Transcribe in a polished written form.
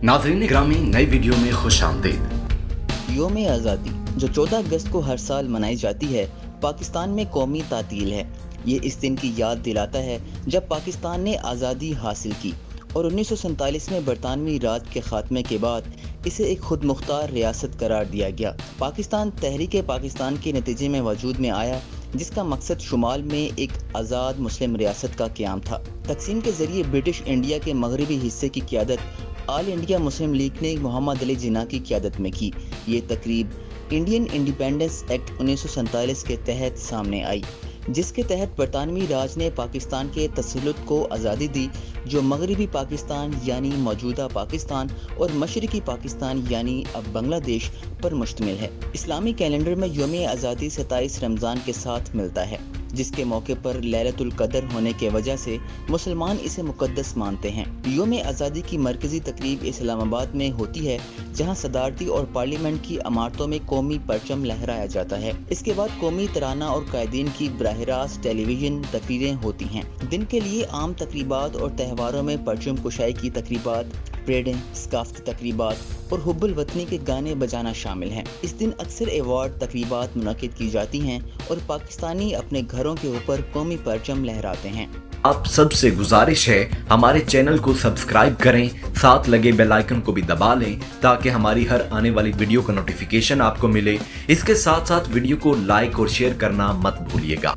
नाज़रीन ग्रामी नई वीडियो में खुश आमदीद। योम आज़ादी जो 14 अगस्त को हर साल मनाई जाती है, पाकिस्तान में कौमी तातील है। ये इस दिन की याद दिलाता है जब पाकिस्तान ने आज़ादी हासिल की और 1947 में बरतानवी राज के खात्मे के बाद इसे एक खुद मुख्तार रियासत करार दिया गया। पाकिस्तान तहरीक पाकिस्तान के नतीजे में वजूद में आया, जिसका मकसद शुमाल में एक आज़ाद मुस्लिम रियासत का क़याम था। तकसीम के ज़रिए ब्रिटिश इंडिया के मगरबी हिस्से की क़यादत ऑल इंडिया मुस्लिम लीग ने मोहम्मद अली जिन्ना की क़यादत में की। ये तकरीब इंडियन इंडिपेंडेंस एक्ट 1947 के तहत सामने आई, जिसके तहत बरतानवी राज ने पाकिस्तान के तसल्लुत को आज़ादी दी, जो मगरबी पाकिस्तान यानी मौजूदा पाकिस्तान और मशरकी पाकिस्तान यानी अब बांग्लादेश पर मुश्तमिल है। इस्लामी कैलेंडर में योम आज़ादी 27 रमज़ान के साथ मिलता है, जिसके मौके पर लैलतुल कदर होने के वजह से मुसलमान इसे मुकद्दस मानते हैं। योम आज़ादी की मरकज़ी तकरीब इस्लामाबाद में होती है, जहां सदारती और पार्लियामेंट की इमारतों में कौमी परचम लहराया जाता है। इसके बाद कौमी तराना और कायदीन की बराह रास्त टेलीविजन तकरीरें होती हैं। दिन के लिए आम तकरीबात और त्योहारों में परचम कुशाई की तकरीबात, परेडें, सकाफती तकरीबात और हुब्बुल वतनी के गाने बजाना शामिल हैं। इस दिन अक्सर अवार्ड तकरीबात मुनक्किद की जाती हैं और पाकिस्तानी अपने घरों के ऊपर कौमी परचम लहराते हैं। आप सबसे गुजारिश है हमारे चैनल को सब्सक्राइब करें, साथ लगे बेल आइकन को भी दबा लें ताकि हमारी हर आने वाली वीडियो का नोटिफिकेशन आपको मिले। इसके साथ साथ वीडियो को लाइक और शेयर करना मत भूलिएगा।